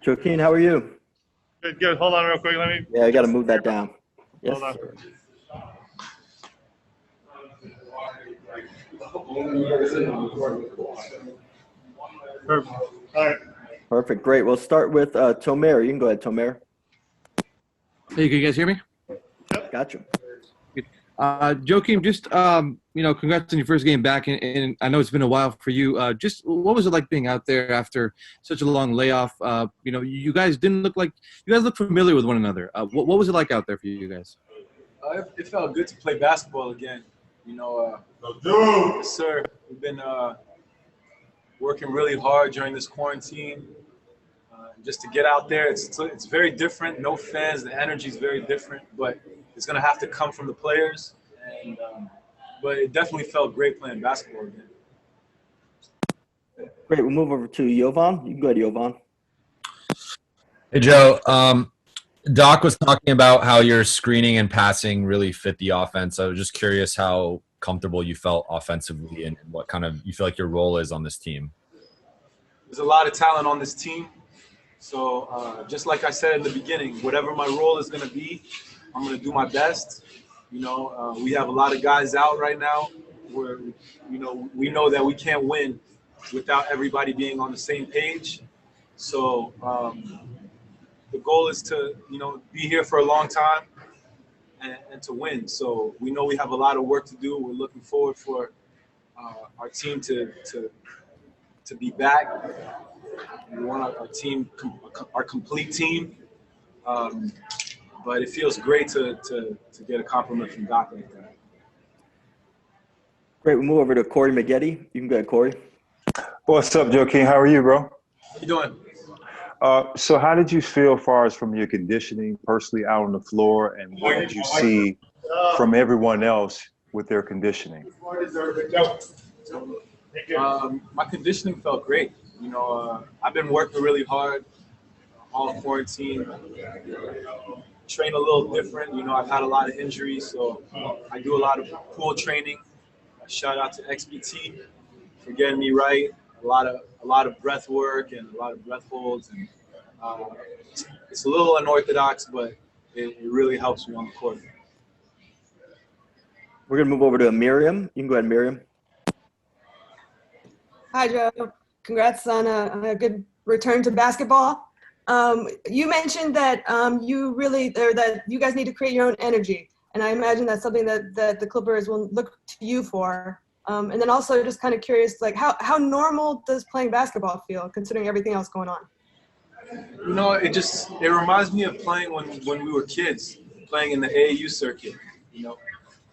Joakim, how are you? Good, good. Hold on real quick. Let me. Yeah, I got to move that down. Yes, Hold on. sir. Perfect. All right. Perfect. Great. We'll start with Tomer. You can go ahead, Tomer. Hey, can you guys hear me? Gotcha. Joakim, just congrats on your first game back, and I know it's been a while for you. Just what was it like being out there after such a long layoff? You guys didn't look like you guys look familiar with one another. What was it like out there for you guys? It felt good to play basketball again. Yes, sir. We've been working really hard during this quarantine. Just to get out there, it's very different. No fans, the energy is very different, but it's gonna have to come from the players. But it definitely felt great playing basketball again. Great. We'll move over to Jovan. You can go ahead, Jovan. Hey, Joe. Doc was talking about how your screening and passing really fit the offense. I was just curious how comfortable you felt offensively and what kind of you feel like your role is on this team. There's a lot of talent on this team. So just like I said in the beginning, whatever my role is going to be, I'm going to do my best. We have a lot of guys out right now where, we know that we can't win without everybody being on the same page. So the goal is to, be here for a long time and to win. So we know we have a lot of work to do. We're looking forward for our team to be back. We want our team, our complete team. But it feels great to get a compliment from Doc like that. Great. We'll move over to Corey Maggette. You can go ahead, Corey. What's up, Joakim? How are you, bro? How you doing? So how did you feel as far as from your conditioning personally out on the floor, and what did you see from everyone else with their conditioning? My conditioning felt great. I've been working really hard all quarantine. Train a little different. I've had a lot of injuries, so I do a lot of pool training. Shout out to XPT for getting me right. A lot of breath work and a lot of breath holds, and it's a little unorthodox, but it really helps me on the court. We're going to move over to Miriam. You can go ahead, Miriam. Hi, Joe. Congrats on a good return to basketball. You mentioned that that you guys need to create your own energy, and I imagine that's something that the Clippers will look to you for. And then also just kind of curious, like how normal does playing basketball feel considering everything else going on? It reminds me of playing when we were kids, playing in the AAU circuit.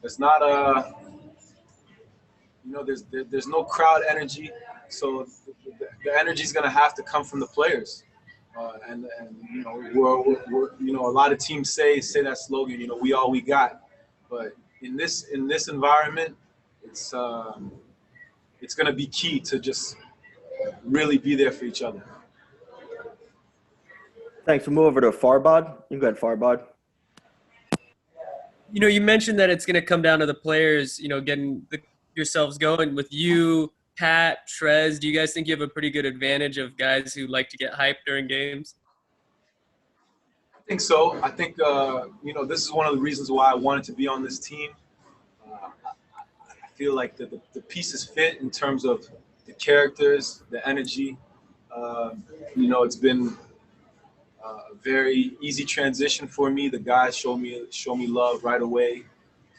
It's not there's no crowd energy, so the energy is gonna have to come from the players. A lot of teams say that slogan, we all we got. But in this environment, it's going to be key to just really be there for each other. Thanks. We'll move over to Farbod. You can go ahead, Farbod. You mentioned that it's going to come down to the players, getting yourselves going. With you, Pat, Trez, do you guys think you have a pretty good advantage of guys who like to get hyped during games? I think so. I think, this is one of the reasons why I wanted to be on this team. I feel like the pieces fit in terms of the characters, the energy. It's been a very easy transition for me. The guys show me love right away.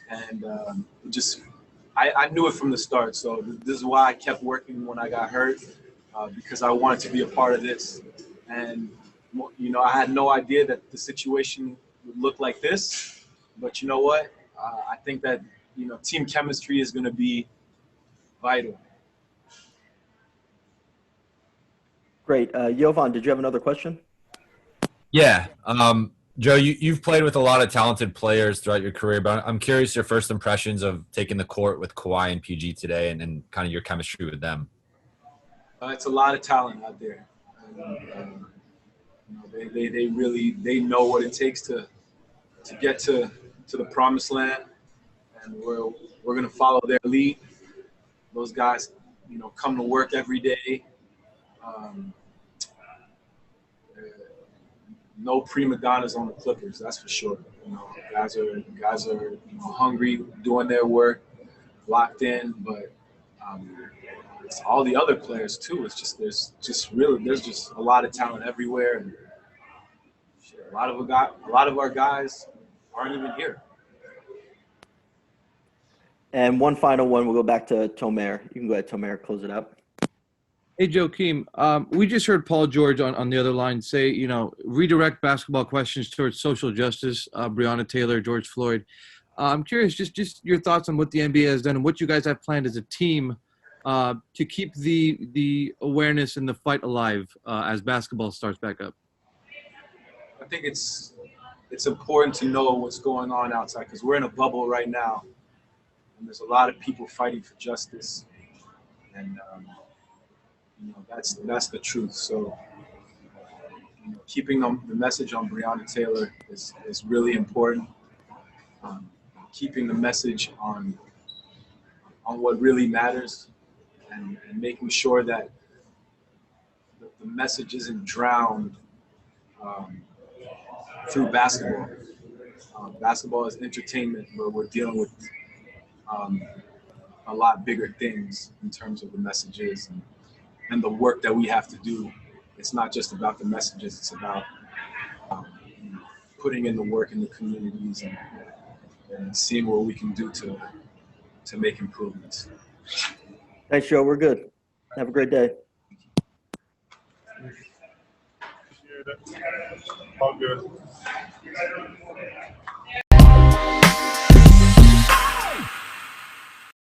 And I knew it from the start. So this is why I kept working when I got hurt, because I wanted to be a part of this. And, I had no idea that the situation would look like this. But you know what? I think that, team chemistry is going to be vital. Great. Jovan, did you have another question? Yeah. Joe, you've played with a lot of talented players throughout your career, but I'm curious your first impressions of taking the court with Kawhi and PG today and kind of your chemistry with them. It's a lot of talent out there. They know what it takes to get to the promised land, and we're going to follow their lead. Those guys, come to work every day. no prima donnas on the Clippers, that's for sure. You know, guys are hungry, doing their work, locked in. But it's all the other players too. It's just there's just a lot of talent everywhere, and shit, a lot of our guys aren't even here. And one final one, we'll go back to Tomer. You can go ahead, Tomer, close it up. Hey, Joakim, we just heard Paul George on the other line say, you know, redirect basketball questions towards social justice, Breonna Taylor, George Floyd. I'm curious, just your thoughts on what the NBA has done and what you guys have planned as a team to keep the awareness and the fight alive as basketball starts back up. I think it's important to know what's going on outside, because we're in a bubble right now, and there's a lot of people fighting for justice, and you know, that's the truth. So, you know, keeping the message on Breonna Taylor is really important. Keeping the message on what really matters, and making sure that the message isn't drowned through basketball. Basketball is entertainment, but we're dealing with a lot bigger things in terms of the messages and the work that we have to do. It's not just about the messages, it's about putting in the work in the communities and seeing what we can do to make improvements. Thanks, Joe. We're good. Have a great day. Appreciate it. All good.